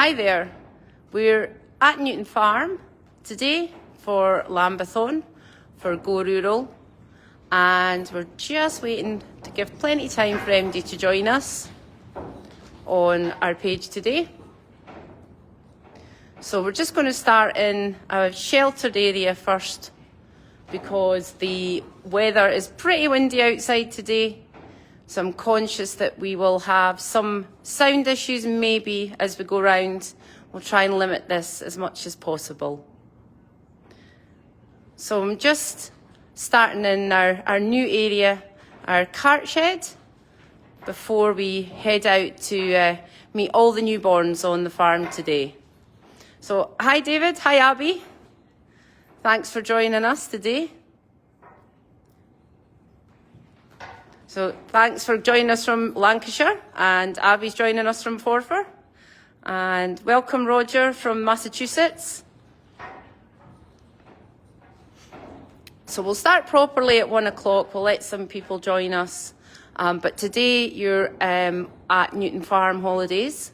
Hi there. We're at Newton Farm today for Lambathon, for Go Rural, and we're just waiting to give plenty of time for MD to join us on our page today. So we're just going to start in a sheltered area first because the weather is pretty windy outside today. So I'm conscious that we will have some sound issues maybe as we go round. We'll try and limit this as much as possible. So I'm just starting in our new area, our cart shed, before we head out to meet all the newborns on the farm today. So hi David, hi Abby. Thanks for joining us today. So thanks for joining us from Lancashire, and Abby's joining us from Forfar. And welcome Roger from Massachusetts. So we'll start properly at 1 o'clock. We'll let some people join us. But today you're at Newton Farm Holidays,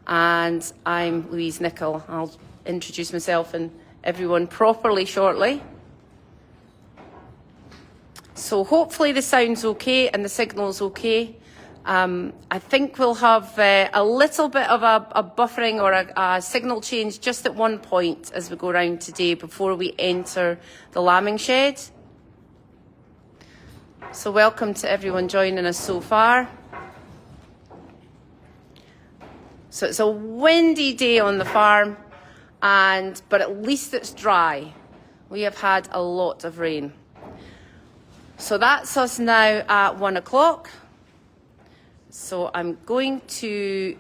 and I'm Louise Nichol. I'll introduce myself and everyone properly shortly. So hopefully the sound's okay and the signal's okay. I think we'll have a little bit of a buffering or a signal change just at one point as we go around today before we enter the lambing shed. So welcome to everyone joining us so far. So it's a windy day on the farm, but at least it's dry. We have had a lot of rain. So that's us now at 1 o'clock. So I'm going to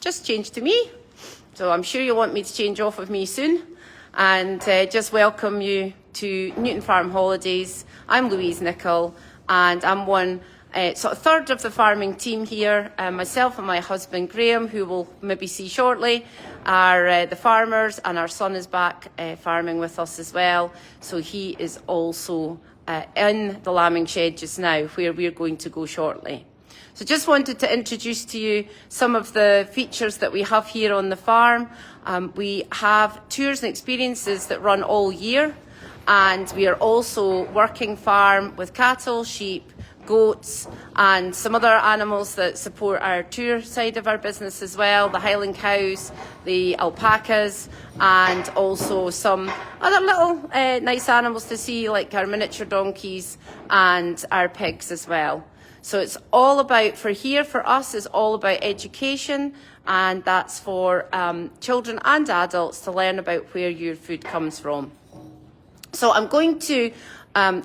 just change to me. So I'm sure you'll want me to change off of me soon. And just welcome you to Newton Farm Holidays. I'm Louise Nichol, and I'm one sort of third of the farming team here. Myself and my husband Graham, who we'll maybe see shortly, are the farmers, and our son is back farming with us as well. So he is also in the lambing shed just now, where we're going to go shortly. So just wanted to introduce to you some of the features that we have here on the farm. We have tours and experiences that run all year, and we are also working farm with cattle, sheep, goats and some other animals that support our tour side of our business as well, the Highland cows, the alpacas, and also some other little nice animals to see, like our miniature donkeys and our pigs as well. So it's all about, for us, is all about education, and that's for children and adults to learn about where your food comes from. So I'm going to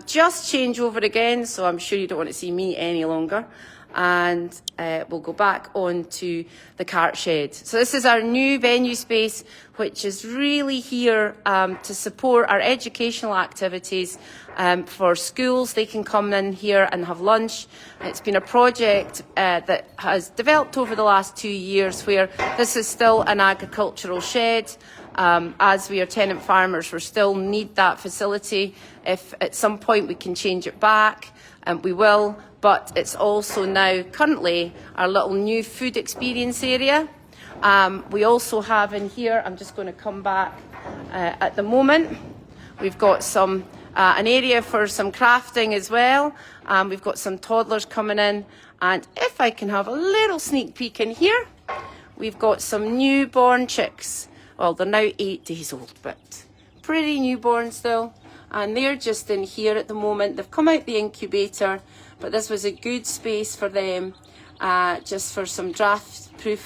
just change over again, so I'm sure you don't want to see me any longer. And we'll go back on to the cart shed. So this is our new venue space, which is really here to support our educational activities for schools. They can come in here and have lunch. It's been a project that has developed over the last 2 years, where this is still an agricultural shed. As we are tenant farmers, we still need that facility. If at some point we can change it back, we will. But it's also now currently our little new food experience area. We also have in here, I'm just going to come back at the moment, we've got some an area for some crafting as well. We've got some toddlers coming in, and if I can have a little sneak peek in here, we've got some newborn chicks. Well, they're now 8 days old, but pretty newborn still. And they're just in here at the moment. They've come out the incubator, but this was a good space for them, just for some draft-free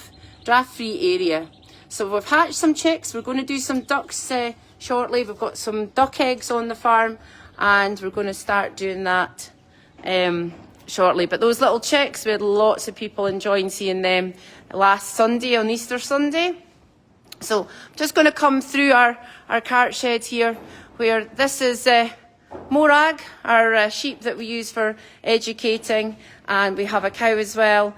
area. So we've hatched some chicks. We're going to do some ducks shortly. We've got some duck eggs on the farm, and we're going to start doing that shortly. But those little chicks, we had lots of people enjoying seeing them last Sunday, on Easter Sunday. So I'm just going to come through our cart shed here, where this is Morag, our sheep that we use for educating, and we have a cow as well,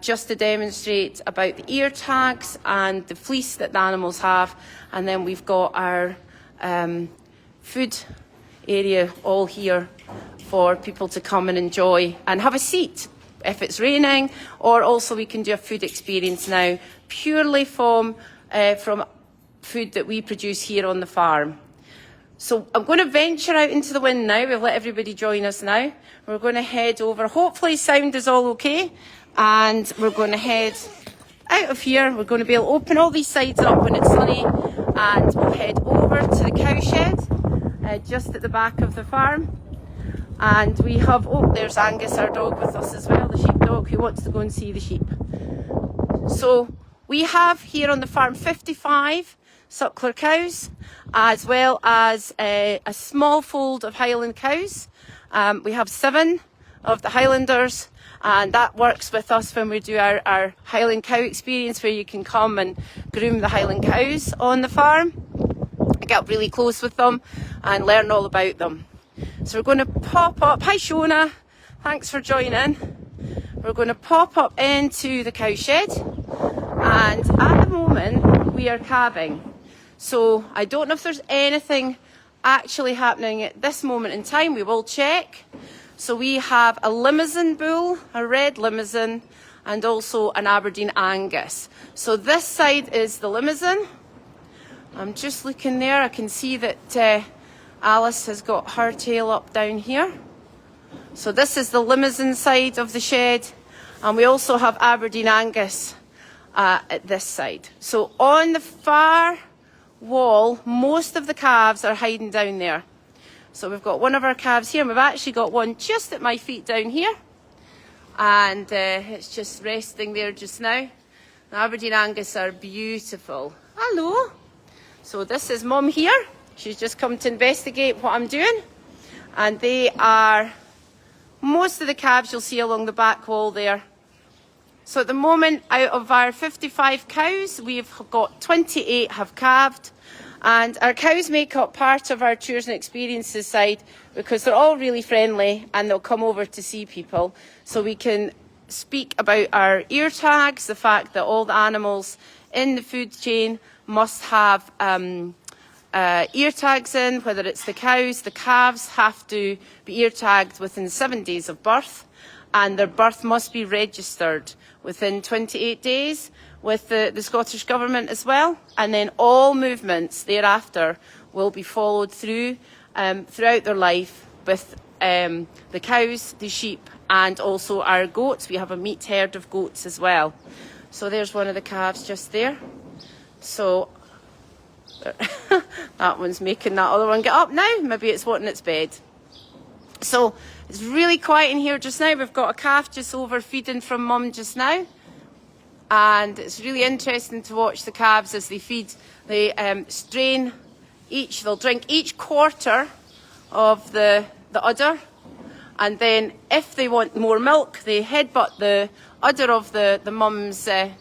just to demonstrate about the ear tags and the fleece that the animals have. And then we've got our food area all here for people to come and enjoy and have a seat if it's raining, or also we can do a food experience now purely from food that we produce here on the farm. So I'm going to venture out into the wind now. We'll let everybody join us now. We're going to head over. Hopefully sound is all okay. And we're going to head out of here. We're going to be able to open all these sides up when it's sunny. And we'll head over to the cow shed, just at the back of the farm. And we have, oh, there's Angus, our dog, with us as well, the sheepdog, who wants to go and see the sheep. So we have here on the farm 55 suckler cows, as well as a small fold of Highland cows. We have 7 of the Highlanders, and that works with us when we do our Highland cow experience, where you can come and groom the Highland cows on the farm, get up really close with them and learn all about them. So we're going to pop up. Hi Shona, thanks for joining. We're going to pop up into the cow shed, and at the moment we are calving. So I don't know if there's anything actually happening at this moment in time. We will check. So we have a Limousin bull, a red Limousin, and also an Aberdeen Angus. So this side is the Limousin. I'm just looking there. I can see that Alice has got her tail up down here. So this is the Limousin side of the shed. And we also have Aberdeen Angus at this side. So on the far wall, most of the calves are hiding down there. So we've got one of our calves here, and we've actually got one just at my feet down here. And it's just resting there just now. The Aberdeen Angus are beautiful. Hello. So this is Mum here. She's just come to investigate what I'm doing. And they are, most of the calves you'll see along the back wall there. So at the moment, out of our 55 cows, we've got 28 have calved. And our cows make up part of our tours and experiences side because they're all really friendly and they'll come over to see people. So we can speak about our ear tags, the fact that all the animals in the food chain must have ear tags in, whether it's the cows. The calves have to be ear tagged within 7 days of birth, and their birth must be registered within 28 days with the Scottish Government as well. And then all movements thereafter will be followed through throughout their life with the cows, the sheep, and also our goats. We have a meat herd of goats as well. So there's one of the calves just there. So that one's making that other one get up now. Maybe it's wanting its bed. So it's really quiet in here just now. We've got a calf just over feeding from Mum just now. And it's really interesting to watch the calves as they feed. They strain each, they'll drink each quarter of the udder. And then if they want more milk, they headbutt the udder of the mum's, they'll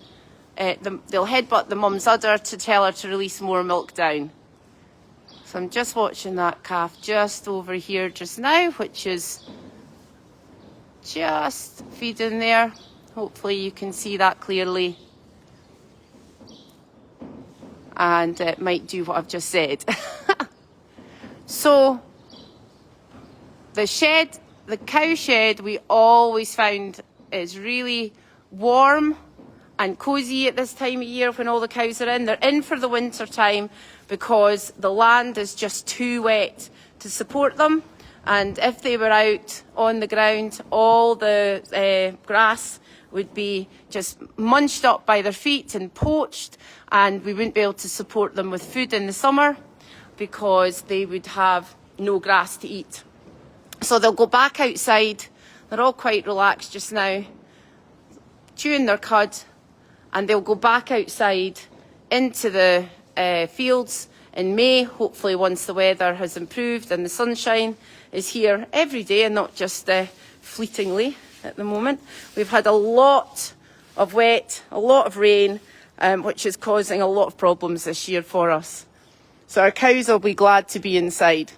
headbutt the mum's udder to tell her to release more milk down. So I'm just watching that calf just over here just now, which is just feeding there. Hopefully you can see that clearly. And it might do what I've just said. So the shed, the cow shed, we always found is really warm and cosy at this time of year when all the cows are in. They're in for the winter time because the land is just too wet to support them. And if they were out on the ground, all the grass would be just munched up by their feet and poached, and we wouldn't be able to support them with food in the summer because they would have no grass to eat. So they'll go back outside. They're all quite relaxed just now, chewing their cud, and they'll go back outside into the fields in May, hopefully once the weather has improved and the sunshine is here every day and not just fleetingly at the moment. We've had a lot of wet, a lot of rain, which is causing a lot of problems this year for us. So our cows will be glad to be inside.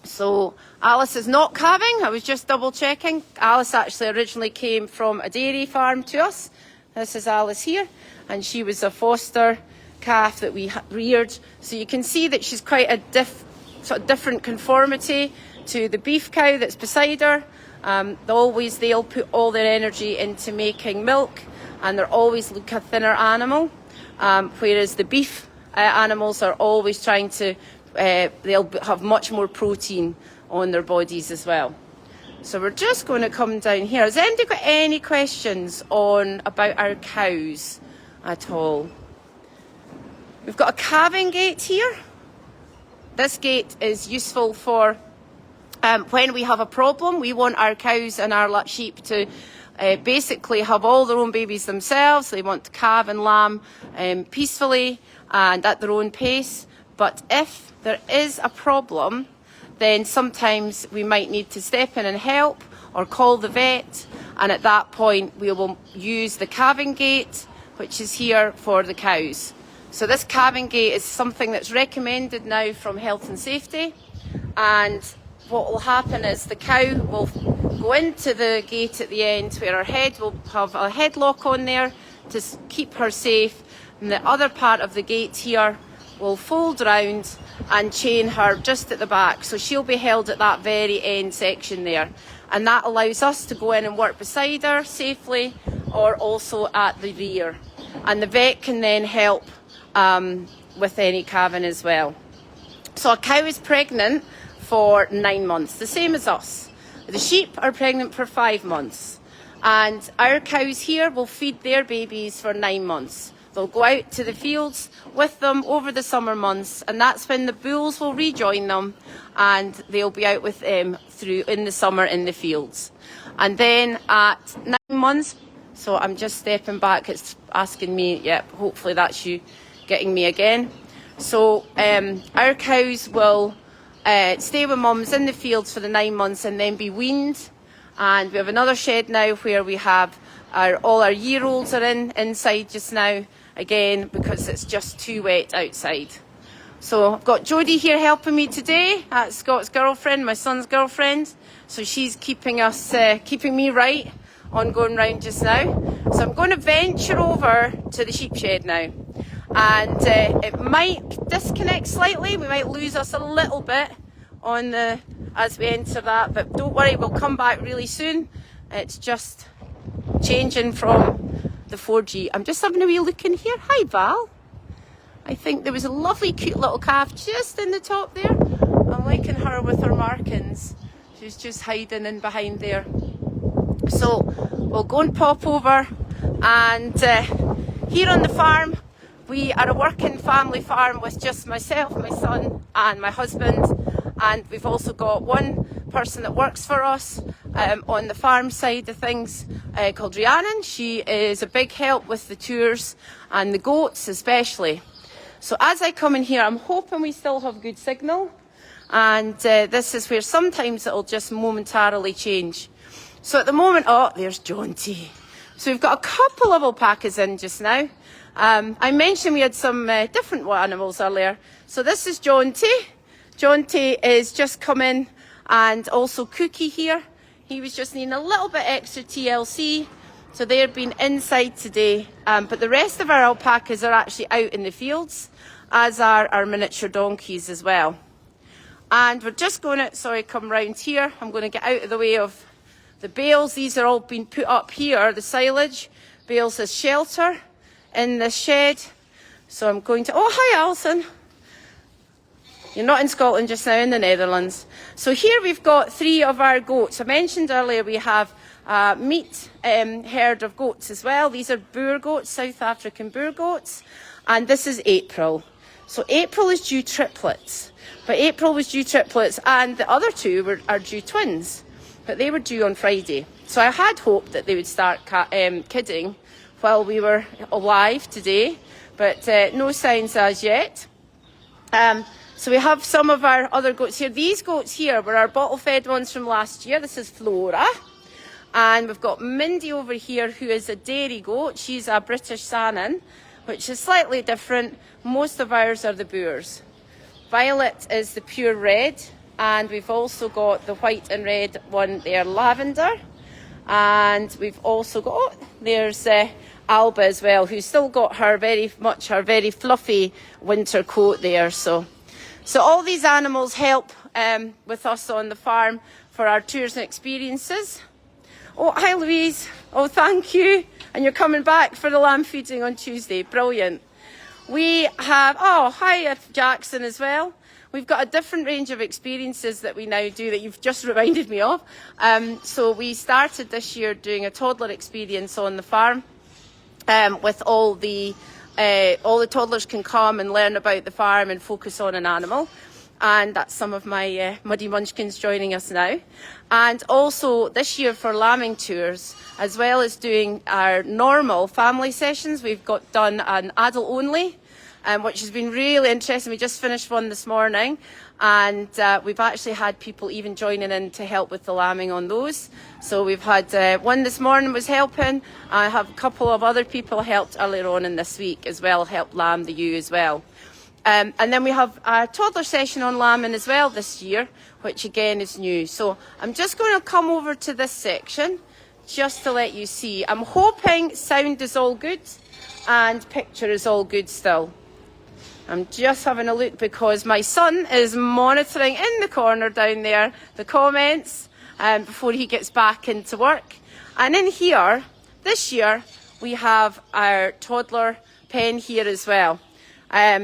So Alice is not calving. I was just double checking. Alice actually originally came from a dairy farm to us. This is Alice here, and she was a foster calf that we reared. So you can see that she's quite a sort of different conformity to the beef cow that's beside her. They'll put all their energy into making milk, and they're always a thinner animal, whereas the beef animals are always trying to, they'll have much more protein on their bodies as well. So we're just going to come down here. Has anybody got any questions about our cows at all? We've got a calving gate here. This gate is useful for when we have a problem. We want our cows and our sheep to basically have all their own babies themselves. They want to calve and lamb peacefully and at their own pace. But if there is a problem, then sometimes we might need to step in and help or call the vet. And at that point, we will use the calving gate, which is here for the cows. So this calving gate is something that's recommended now from health and safety. And what will happen is the cow will go into the gate at the end where her head will have a headlock on there to keep her safe. And the other part of the gate here will fold round and chain her just at the back. So she'll be held at that very end section there. And that allows us to go in and work beside her safely, or also at the rear. And the vet can then help with any calving as well. So a cow is pregnant for 9 months, the same as us. The sheep are pregnant for 5 months. And our cows here will feed their babies for 9 months. They'll go out to the fields with them over the summer months, and that's when the bulls will rejoin them, and they'll be out with them in the summer in the fields. And then at 9 months, so I'm just stepping back, it's asking me, yep, hopefully that's you getting me again. So our cows will stay with mums in the fields for the 9 months and then be weaned. And we have another shed now where we have all our year-olds are inside just now, again, because it's just too wet outside. So I've got Jodie here helping me today. That's Scott's girlfriend, my son's girlfriend. So she's keeping me right on going round just now. So I'm going to venture over to the sheep shed now. And it might disconnect slightly. We might lose us a little bit as we enter that, but don't worry, we'll come back really soon. It's just changing from the 4G. I'm just having a wee look in here. Hi, Val. I think there was a lovely, cute little calf just in the top there. I'm liking her with her markings. She's just hiding in behind there. So we'll go and pop over. And here on the farm, we are a working family farm with just myself, my son and my husband. And we've also got one person that works for us on the farm side of things called Rhiannon. She is a big help with the tours and the goats especially. So as I come in here, I'm hoping we still have good signal. And this is where sometimes it'll just momentarily change. So at the moment, oh, there's Jaunty. So we've got a couple of alpacas in just now. I mentioned we had some different animals earlier. So this is Jaunty. Jaunty is just come in, and also Cookie here. He was just needing a little bit extra TLC. So they've been inside today. But the rest of our alpacas are actually out in the fields, as are our miniature donkeys as well. And we're just going to, come round here. I'm going to get out of the way of the bales. These are all being put up here, the silage. Bales as shelter in the shed. So I'm going to, oh, hi Alison. You're not in Scotland just now, in the Netherlands. So here we've got 3 of our goats. I mentioned earlier we have a meat herd of goats as well. These are Boer goats, South African Boer goats. And this is April. So April is due triplets. But April was due triplets, and the other 2 are due twins. But they were due on Friday. So I had hoped that they would start kidding while we were alive today. But no signs as yet. So we have some of our other goats here. These goats here were our bottle-fed ones from last year. This is Flora. And we've got Mindy over here, who is a dairy goat. She's a British Saanen, which is slightly different. Most of ours are the Boers. Violet is the pure red. And we've also got the white and red one there, Lavender. And we've also got, there's Alba as well, who's still got her very fluffy winter coat there. So all these animals help with us on the farm for our tours and experiences. Oh, hi Louise. Oh, thank you. And you're coming back for the lamb feeding on Tuesday. Brilliant. We have, oh, hi Jackson as well. We've got a different range of experiences that we now do that you've just reminded me of. So we started this year doing a toddler experience on the farm with all the toddlers can come and learn about the farm and focus on an animal. And that's some of my muddy munchkins joining us now. And also this year for lambing tours, as well as doing our normal family sessions, we've got done an adult only, which has been really interesting. We just finished one this morning, and we've actually had people even joining in to help with the lambing on those. So we've had one this morning was helping. I have a couple of other people helped earlier on in this week as well, helped lamb the ewe as well. And then we have a toddler session on lambing as well this year, which again is new. So I'm just going to come over to this section just to let you see. I'm hoping sound is all good and picture is all good still. I'm just having a look because my son is monitoring in the corner down there the comments before he gets back into work. And in here, this year, we have our toddler pen here as well.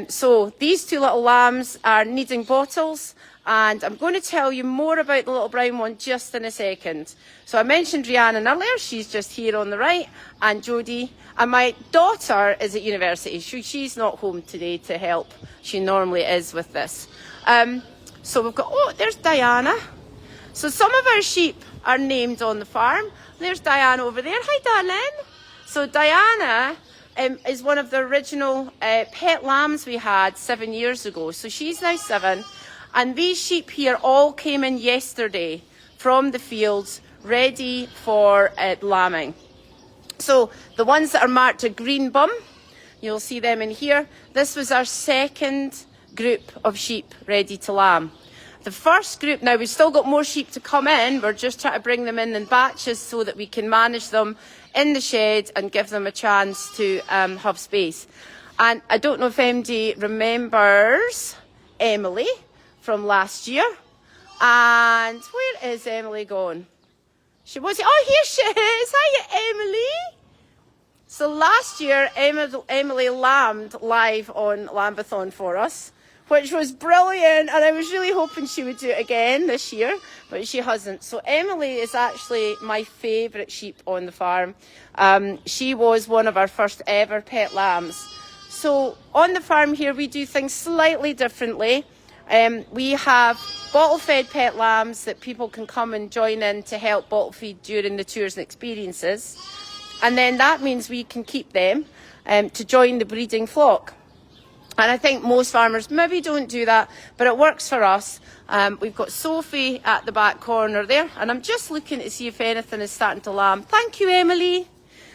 So these two little lambs are needing bottles, and I'm going to tell you more about the little brown one just in a second. So I mentioned Rhiannon earlier, she's just here on the right, and Jodie. And my daughter is at university. She's not home today to help. She normally is with this. So we've got, oh, there's Diana. So some of our sheep are named on the farm. There's Diana over there. Hi, darling. So Diana is one of the original pet lambs we had 7 years ago. So she's now 7. And these sheep here all came in yesterday from the fields, ready for lambing. So the ones that are marked a green bum, you'll see them in here. This was our second group of sheep ready to lamb. The first group, now we've still got more sheep to come in. We're just trying to bring them in batches so that we can manage them in the shed and give them a chance to have space. And I don't know if MD remembers Emily from last year. And where is Emily gone? She was, oh, here she is. Hiya, Emily. So last year, Emily lambed live on Lambathon for us, which was brilliant. And I was really hoping she would do it again this year, but she hasn't. So Emily is actually my favourite sheep on the farm. She was one of our first ever pet lambs. So on the farm here, we do things slightly differently. We have bottle-fed pet lambs that people can come and join in to help bottle feed during the tours and experiences. And then that means we can keep them to join the breeding flock. And I think most farmers maybe don't do that, but it works for us. We've got Sophie at the back corner there, and I'm just looking to see if anything is starting to lamb. Thank you, Emily.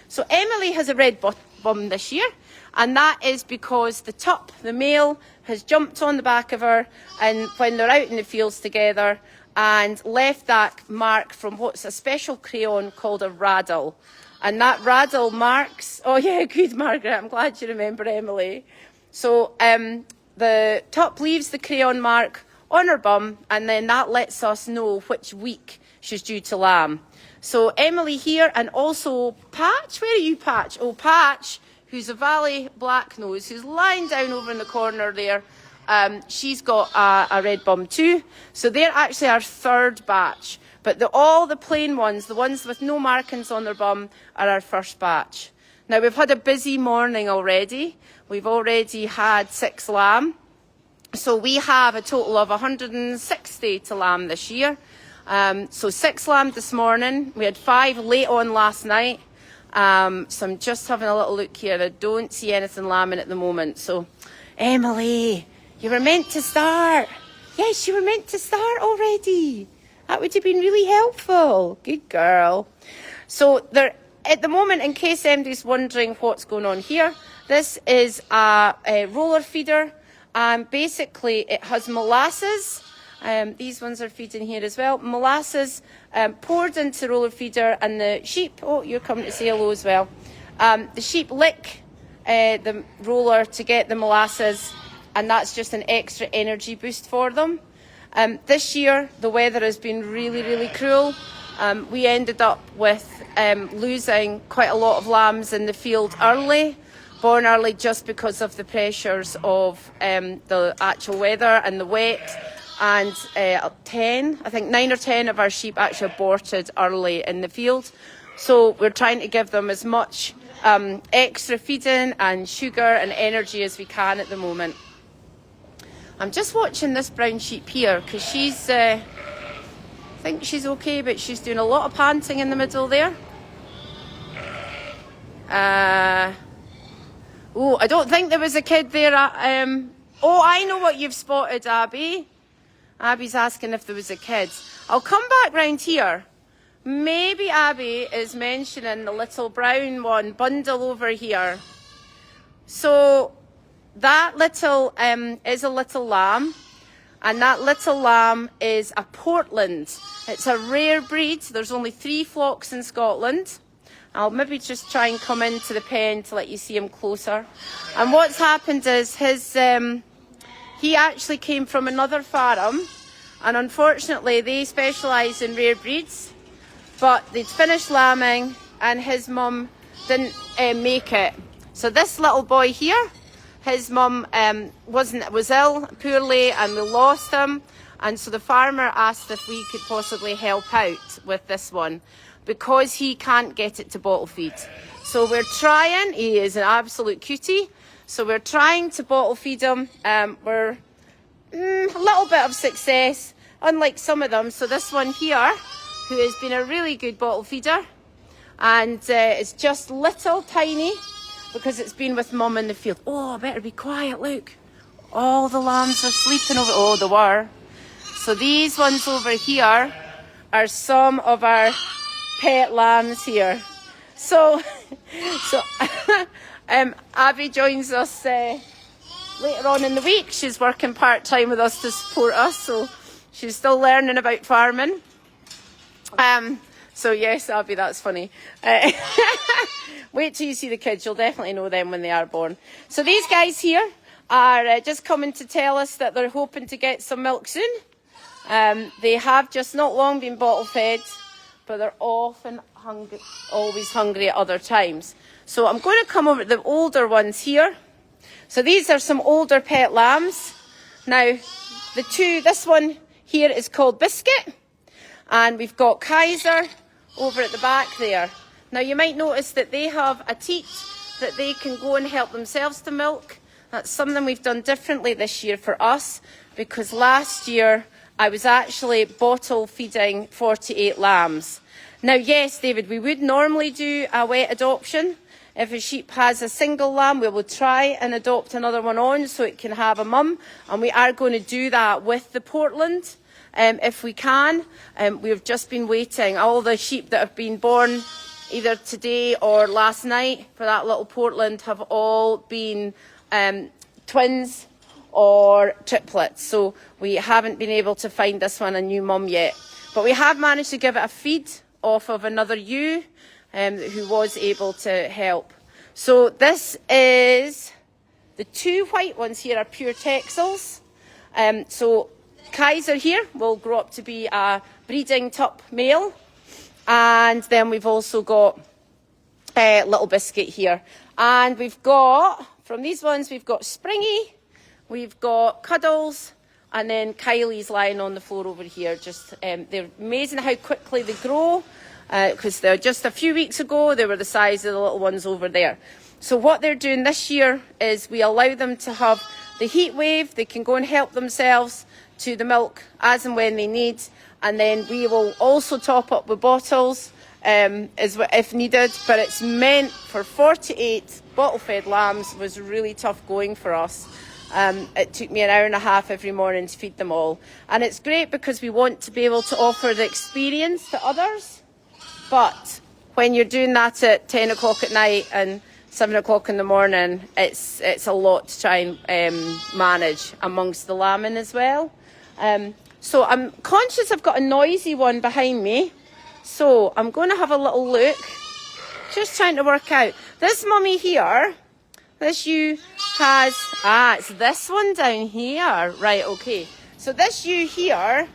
So Emily has a red bum this year, and that is because the tup, the male, has jumped on the back of her, and when they're out in the fields together, and left that mark from what's a special crayon called a raddle. And that raddle marks, oh yeah, good Margaret, I'm glad you remember Emily. So the tup leaves the crayon mark on her bum, and then that lets us know which week she's due to lamb. So Emily here, and also Patch, where are you, Patch? Oh, Patch, who's a Valley black nose, who's lying down over in the corner there. She's got a red bum too. So they're actually our third batch. But all the plain ones, the ones with no markings on their bum, are our first batch. Now, we've had a busy morning already. We've already had 6 lamb. So we have a total of 160 to lamb this year. So 6 lamb this morning. We had 5 late on last night. So I'm just having a little look here. I don't see anything lambing at the moment. So, Emily, you were meant to start. Yes, you were meant to start already. That would have been really helpful. Good girl. So there, at the moment, in case anybody's wondering what's going on here, this is a roller feeder. Basically, it has molasses. These ones are feeding here as well. Molasses poured into the roller feeder, and the sheep, oh, you're coming to say hello as well. The sheep lick the roller to get the molasses, and that's just an extra energy boost for them. This year, the weather has been really, really cruel. We ended up with losing quite a lot of lambs in the field early, born early, just because of the pressures of the actual weather and the wet. And 9 or 10 of our sheep actually aborted early in the field. So we're trying to give them as much extra feeding and sugar and energy as we can at the moment. I'm just watching this brown sheep here because she's, I think she's okay, but she's doing a lot of panting in the middle there. Oh, I don't think there was a kid there. Oh, I know what you've spotted, Abby. Abby's asking if there was a kid. I'll come back round here. Maybe Abby is mentioning the little brown one bundle over here. So that little is a little lamb, and that little lamb is a Portland. It's a rare breed. There's only 3 flocks in Scotland. I'll maybe just try and come into the pen to let you see him closer. And what's happened is he actually came from another farm, and unfortunately they specialise in rare breeds, but they'd finished lambing and his mum didn't make it. So this little boy here, his mum was ill poorly and we lost him, and so the farmer asked if we could possibly help out with this one because he can't get it to bottle feed. So we're trying. He is an absolute cutie, so we're trying to bottle feed him. We're a little bit of success, unlike some of them. So this one here, who has been a really good bottle feeder, and it's just little tiny because it's been with mum in the field. Oh, I better be quiet, look. All the lambs are sleeping over. Oh, they were. So these ones over here are some of our pet lambs here. So Abby joins us later on in the week. She's working part-time with us to support us, so she's still learning about farming. So yes, Abby, that's funny. Wait till you see the kids. You'll definitely know them when they are born. So these guys here are just coming to tell us that they're hoping to get some milk soon. They have just not long been bottle fed, but they're often hungry, always hungry at other times. So I'm going to come over to the older ones here. So these are some older pet lambs. Now, this one here is called Biscuit, and we've got Kaiser over at the back there. Now you might notice that they have a teat that they can go and help themselves to milk. That's something we've done differently this year for us, because last year I was actually bottle feeding 48 lambs. Now yes, David, we would normally do a wet adoption. If a sheep has a single lamb, we will try and adopt another one on so it can have a mum, and we are going to do that with the Portland if we can. We've just been waiting. All the sheep that have been born either today or last night for that little Portland have all been twins or triplets, so we haven't been able to find this one a new mum yet. But we have managed to give it a feed off of another ewe who was able to help. So this is, the 2 white ones here are pure Texels. So Kaiser here will grow up to be a breeding tup male. And then we've also got Little Biscuit here. And we've got, from these ones, we've got Springy, we've got Cuddles, and then Kylie's lying on the floor over here. Just they're amazing how quickly they grow, because they're just a few weeks ago, they were the size of the little ones over there. So what they're doing this year is we allow them to have the heat wave. They can go and help themselves to the milk as and when they need. And then we will also top up with bottles if needed. But it's meant for 48 bottle-fed lambs. Was really tough going for us. It took me an hour and a half every morning to feed them all. And it's great because we want to be able to offer the experience to others. But when you're doing that at 10 o'clock at night and 7 o'clock in the morning, it's a lot to try and manage amongst the lambing as well. So I'm conscious I've got a noisy one behind me. So I'm going to have a little look. Just trying to work out. This mummy here, this ewe has, it's this one down here. Right, okay. So this ewe here,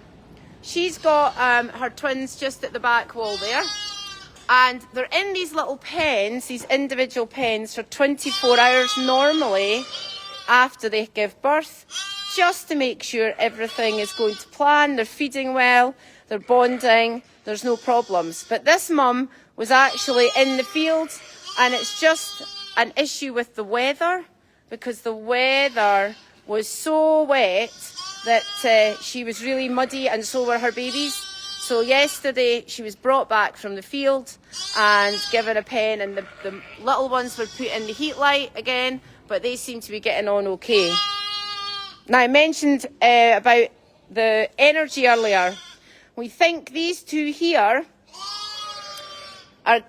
she's got her twins just at the back wall there. And they're in these little pens, these individual pens, for 24 hours normally after they give birth, just to make sure everything is going to plan, they're feeding well, they're bonding, there's no problems. But this mum was actually in the field, and it's just an issue with the weather, because the weather was so wet that she was really muddy, and so were her babies. So yesterday she was brought back from the field and given a pen, and the little ones were put in the heat light again, but they seem to be getting on okay. Now, I mentioned about the energy earlier. We think these two here are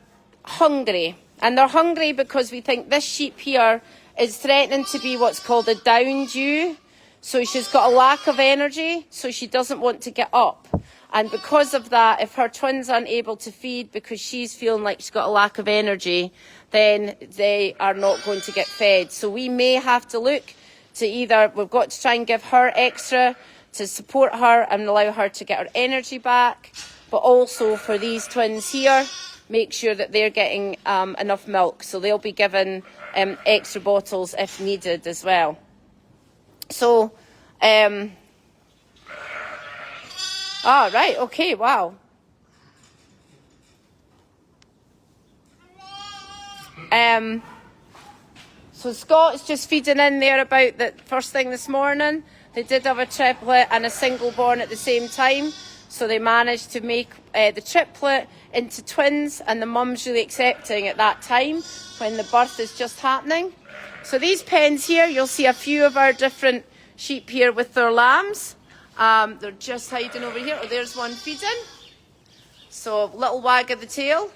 hungry, and they're hungry because we think this sheep here is threatening to be what's called a down ewe. So she's got a lack of energy, so she doesn't want to get up. And because of that, if her twins aren't able to feed because she's feeling like she's got a lack of energy, then they are not going to get fed. So we may have to look to either, we've got to try and give her extra to support her and allow her to get her energy back, but also for these twins here, make sure that they're getting enough milk. So they'll be given extra bottles if needed as well. So, right, okay, wow. So Scott's just feeding in there about the first thing this morning. They did have a triplet and a single born at the same time. So they managed to make the triplet into twins, and the mum's really accepting at that time when the birth is just happening. So these pens here, you'll see a few of our different sheep here with their lambs. They're just hiding over here. Oh, there's one feeding. So little wag of the tail.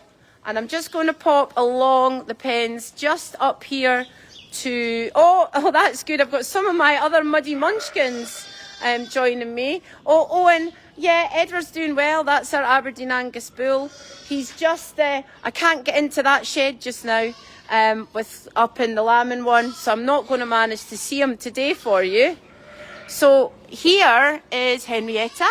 And I'm just going to pop along the pens just up here to... Oh, that's good. I've got some of my other muddy munchkins joining me. Oh, Owen, yeah, Edward's doing well. That's our Aberdeen Angus bull. He's just... I can't get into that shed just now with up in the lambing one, so I'm not going to manage to see him today for you. So here is Henrietta.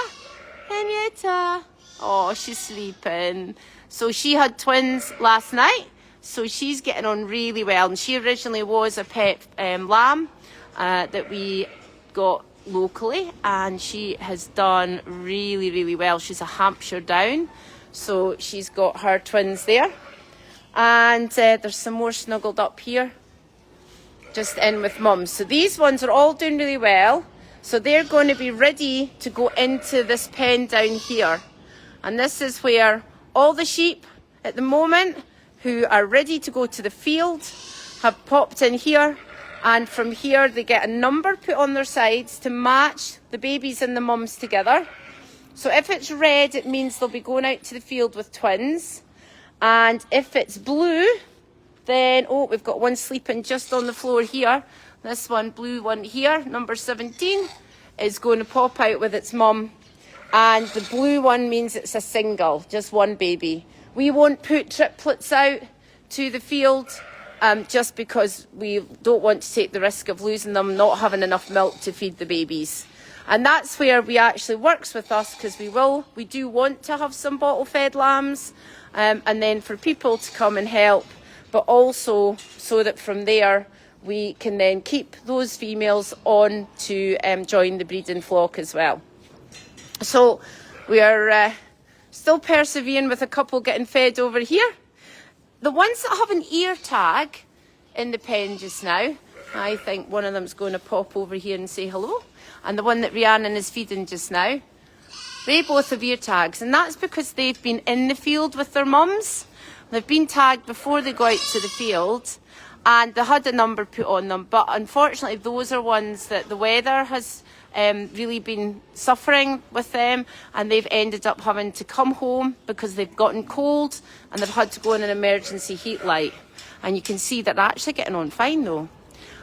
Henrietta. Oh, she's sleeping. So she had twins last night, so she's getting on really well. And she originally was a pet lamb that we got locally, and she has done really, really well. She's a Hampshire Down, so she's got her twins there. And there's some more snuggled up here, just in with mum. So these ones are all doing really well. So they're going to be ready to go into this pen down here. And this is where all the sheep at the moment who are ready to go to the field have popped in here. And from here they get a number put on their sides to match the babies and the mums together. So if it's red, it means they'll be going out to the field with twins. And if it's blue, then, oh, we've got one sleeping just on the floor here. This one, blue one here, number 17, is going to pop out with its mum. And the blue one means it's a single, just one baby. We won't put triplets out to the field just because we don't want to take the risk of losing them, not having enough milk to feed the babies. And that's where we actually works with us, because we do want to have some bottle-fed lambs, and then for people to come and help, but also so that from there we can then keep those females on to join the breeding flock as well. So we are still persevering with a couple getting fed over here. The ones that have an ear tag in the pen just now, I think one of them's going to pop over here and say hello. And the one that Rhiannon is feeding just now, they both have ear tags. And that's because they've been in the field with their mums. They've been tagged before they go out to the field, and they had a number put on them. But unfortunately, those are ones that the weather has really been suffering with them, and they've ended up having to come home because they've gotten cold and they've had to go in an emergency heat light. And you can see that they're actually getting on fine though.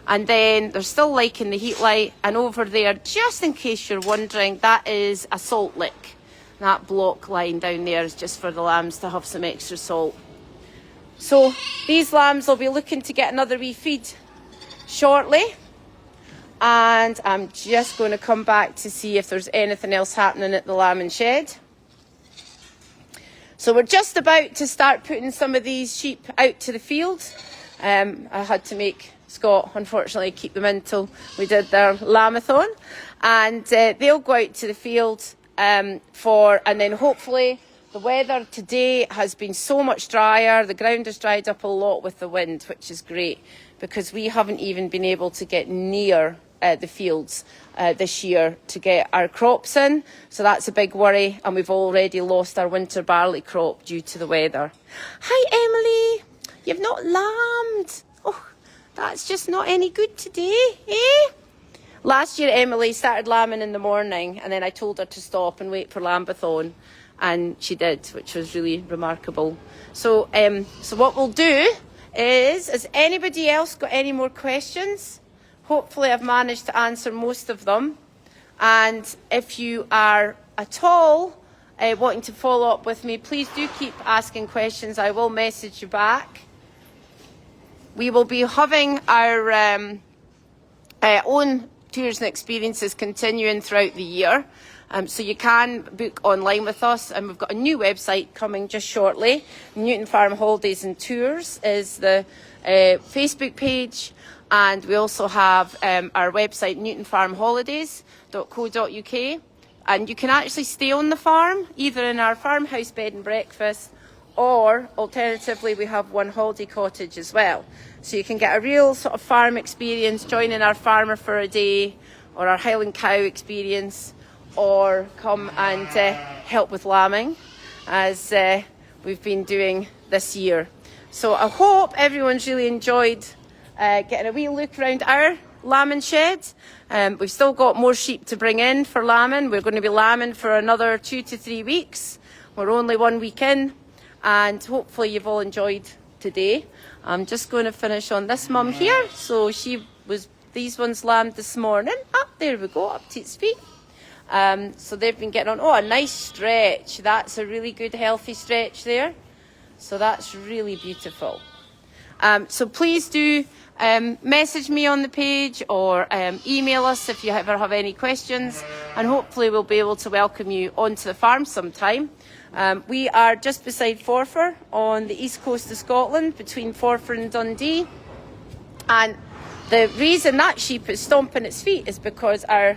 And then they're still liking the heat light. And over there, just in case you're wondering, that is a salt lick. That block line down there is just for the lambs to have some extra salt. So these lambs will be looking to get another wee feed shortly. And I'm just going to come back to see if there's anything else happening at the lambing shed. So we're just about to start putting some of these sheep out to the field. I had to make Scott, unfortunately, keep them in till we did their lambathon. And they'll go out to the field and then hopefully the weather today has been so much drier. The ground has dried up a lot with the wind, which is great because we haven't even been able to get near the fields this year to get our crops in. So that's a big worry. And we've already lost our winter barley crop due to the weather. Hi, Emily. You've not lambed. Oh, that's just not any good today, eh? Last year, Emily started lambing in the morning and then I told her to stop and wait for Lambathon. And she did, which was really remarkable. So what we'll do is, has anybody else got any more questions? Hopefully I've managed to answer most of them. And if you are at all wanting to follow up with me, please do keep asking questions. I will message you back. We will be having our own tours and experiences continuing throughout the year. So you can book online with us, and we've got a new website coming just shortly. Newton Farm Holidays and Tours is the Facebook page, and we also have our website newtonfarmholidays.co.uk, and you can actually stay on the farm either in our farmhouse bed and breakfast, or alternatively we have one holiday cottage as well. So you can get a real sort of farm experience joining our farmer for a day, or our Highland cow experience, or come and help with lambing as we've been doing this year. So I hope everyone's really enjoyed getting a wee look around our lambing shed. We've still got more sheep to bring in for lambing. We're going to be lambing for another 2 to 3 weeks. We're only 1 week in, and hopefully you've all enjoyed today. I'm just going to finish on this mum here. So these ones lambed this morning. There we go, up to its feet. So they've been getting on. Oh, a nice stretch. That's a really good healthy stretch there. So that's really beautiful. So please do message me on the page or email us if you ever have any questions, and hopefully we'll be able to welcome you onto the farm sometime. We are just beside Forfar on the east coast of Scotland, between Forfar and Dundee. And the reason that sheep is stomping its feet is because our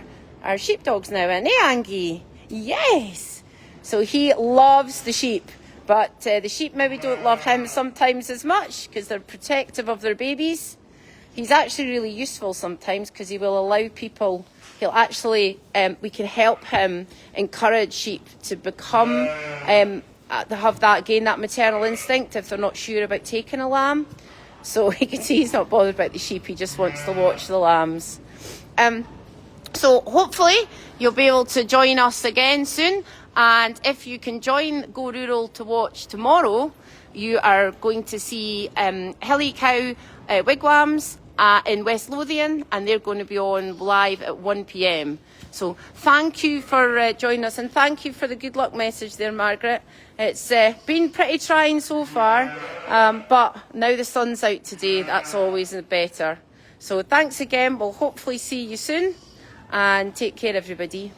sheepdog's now in, eh, Angie? Yes! So he loves the sheep, but the sheep maybe don't love him sometimes as much because they're protective of their babies. He's actually really useful sometimes because he will allow people, he'll actually, we can help him encourage sheep to become, gain that maternal instinct if they're not sure about taking a lamb. So you can see he's not bothered about the sheep, he just wants to watch the lambs. So hopefully you'll be able to join us again soon. And if you can join Go Rural to watch tomorrow, you are going to see Hilly Cow Wigwams in West Lothian, and they're going to be on live at 1 p.m. So thank you for joining us, and thank you for the good luck message there, Margaret. It's been pretty trying so far, but now the sun's out today, that's always better. So thanks again, we'll hopefully see you soon. And take care, everybody.